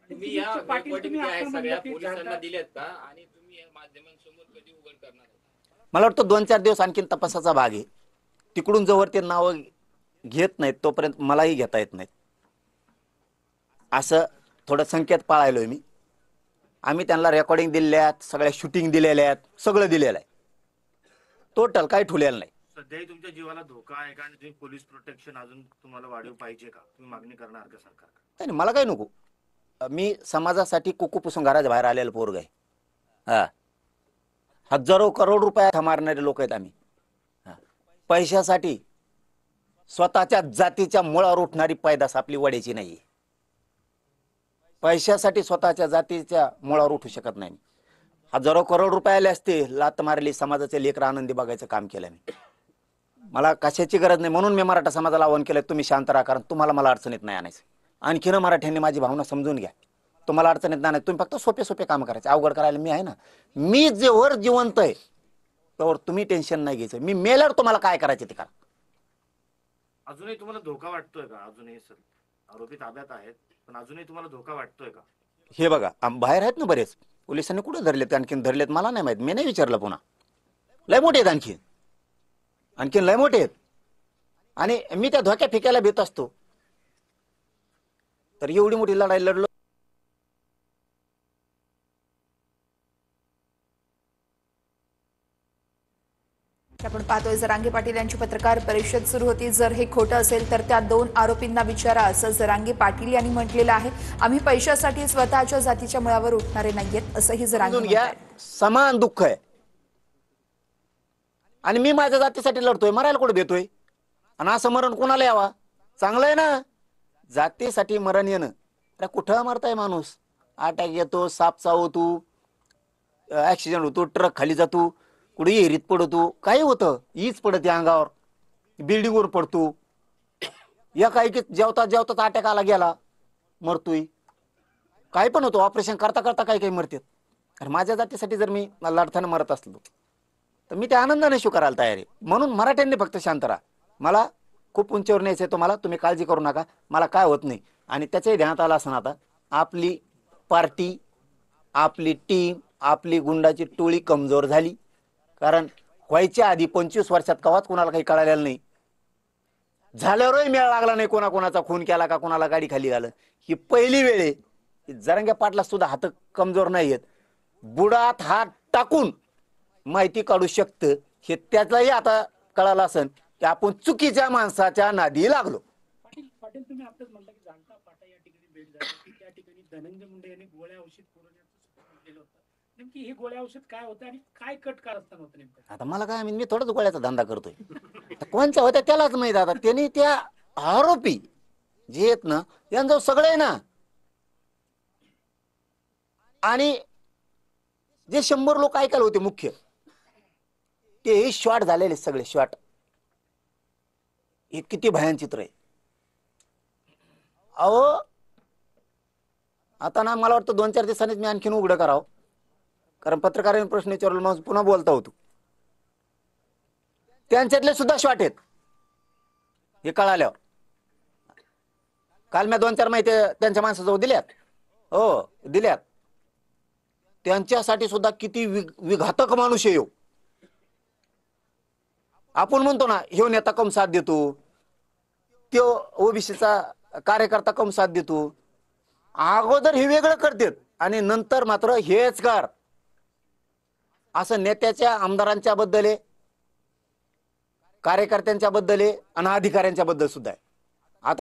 तुम्ही या रेकॉर्डिंग ज्या आहेत सगळ्या पोलिसांना दिलेत का आणि तुम्ही या माध्यमांसमोर कधी उघड करणार आहात? मला वाटतं 2-4 दिवस आणखीन तपासाचा भाग आहे. तिकडून जोवर ते नाव घेत नाहीत तोपर्यंत मलाही घेता येत नाहीत. असं थोडं संकेत पाळायलोय मी. आम्ही त्यांना रेकॉर्डिंग दिलेल्या आहेत, सगळ्या शूटिंग दिलेल्या आहेत, सगळं दिलेलं आहे. टोटल काही ठुलेलं नाही. सध्याही तुमच्या जीवाला धोका आहे का आणि तुम्ही पोलीस प्रोटेक्शन अजून तुम्हाला वाढीव पाहिजे का? तुम्ही मागणी करणार का सरकार? नाही, मला काही नको. मी समाजासाठी कुकू पुसून घराच्या बाहेर आलेलं पोरग आहे. हा, हजारो करोड रुपये मारणारे लोक आहेत आम्ही. पैशासाठी स्वतःच्या जातीच्या मुळावर उठणारी पैदास आपली वड्याची नाही. पैशासाठी स्वतःच्या जातीच्या मुळावर उठू शकत नाही. हजारो करोड रुपये आले असते, लात मारली, समाजाचे लेकर आनंदी बघायचं काम केलं मी. मला कशाची गरज नाही. म्हणून मी मराठा समाजाला आवाहन केलं, तुम्ही शांत राहा, कारण तुम्हाला मला अडचणीत नाही आणायचं. आणखीन मराठ्यांनी माझी भावना समजून घ्या. तुम्हाला अडचणीत नाही, तुम्ही फक्त सोपे सोपे काम करायचे, अवघड करायला मी आहे ना. मी जेवर जिवंत आहे त्यावर तुम्ही टेन्शन नाही घ्यायचं. मी मेल्यावर तुम्हाला काय करायचे ते करा. अजूनही तुम्हाला धोका वाटतोय का? अजूनही सर आरोपी ताब्यात आहेत, पण अजूनही तुम्हाला धोका वाटतोय का? हे बघा, बाहेर आहेत ना बरेच. पोलिसांनी कुठे धरलेत, आणखीन धरलेत मला नाही माहित. मी नाही विचारलं. पुन्हा लय मोठे आहेत, आणखीन लय मोठे आहेत. आणि मी त्या धोक्या फेकायला भीत असतो. तर एवढी मोठी लढाई लढलो. आपण पाहतोय जरांगे पाटील यांची पत्रकार परिषद सुरू होती. जर हे खोटं असेल तर त्या 2 आरोपींना विचारा, असं जरांगे पाटील यांनी म्हटलेलं आहे. आम्ही पैशासाठी स्वतःच्या जातीच्या मुळावर उठणारे नाहीयेत, असंही जरांगे घ्या. समान दुःख आहे आणि मी माझ्या जातीसाठी लढतोय. मरायला कुठे देतोय? आणि असं मरण कोणाला यावा? चांगलं आहे ना. जातीसाठी मरण येणं. अरे कुठं मरताय माणूस? अटॅक येतो, साप चावतो, ऍक्सिडेंट होतो, ट्रक खाली जातो, कुठे एरीत पडतो, काही होतं, हीच पडते अंगावर, बिल्डिंगवर पडतो. या काही की जेवता जेवताच अटॅक आला गेला, मरतोय. काही पण होतो. ऑपरेशन करता करता काही काही मरतात. अरे माझ्या जातीसाठी जर मी लढताना मरत असलो तर मी त्या आनंदाने स्वीकारायला तयार आहे. म्हणून मराठ्यांनी फक्त शांत राहा. मला खूप उंचीवर न्यायचं आहे तुम्हाला. तुम्ही काळजी करू नका, मला काय होत नाही. आणि त्याच्याही ध्यानात आलं असं आता आपली पार्टी, आपली टीम, आपली गुंडाची टोळी कमजोर झाली. कारण व्हायच्या आधी 25 वर्षात कवाच कोणाला काही कळालेलं नाही. झाल्यावरही मेळ लागला नाही, कोणाकोणाचा खून केला का, कोणाला गाडी खाली घालं. ही पहिली वेळ आहे. जरांगे पाटला सुद्धा हात कमजोर नाही आहेत. बुडात हात टाकून माहिती काढू शकतं हे त्यालाही आता कळालं असेल की आपण चुकीच्या माणसाच्या नादी लागलो. पाटील तुम्ही आपल्याच म्हणता की जाणता पाटा या ठिकाणी भेट झाली की त्या ठिकाणी धनंजय मुंडे यांनी गोळ्या औषध पुरवण्याचं केलं होतं. नेमकी हे गोळ्या औषध काय होतं आणि काय कट कारस्थान होतं नेमकं? आता मला काय, मी थोडंच गोळ्याचा धंदा करतोय. कोणच्या होत्या त्यालाच माहित. आता त्यांनी त्या आरोपी जे आहेत ना यांचं सगळं आहे ना. आणि जे 100 लोक ऐकायला होते मुख्य, ते शॉट झालेले सगळे शॉट. हे किती भयान चित्र आहे. अहो आता ना मला वाटतं 2-4 दिवसांनीच मी आणखीन उघडं करावं, कारण पत्रकारांनी प्रश्न विचारला मग पुन्हा बोलता होतो. त्यांच्यातले सुद्धा शॉट आहेत हे कळाल्यावर. काल मी 2-4 माहिती त्यांच्या माणसाजवळ दिल्यात. हो दिल्यात. त्यांच्यासाठी सुद्धा किती विघातक माणूस आहे. आपण म्हणतो ना ह्यो नेता कम साथ देतो, तो ओबीसीचा कार्यकर्ता कम साथ देतो. अगोदर हे वेगळं करतात आणि नंतर मात्र हेच कर. असं नेत्याच्या, आमदारांच्या बद्दल आहे, कार्यकर्त्यांच्या बद्दल आहे आणि अधिकाऱ्यांच्या बद्दल सुद्धा आहे.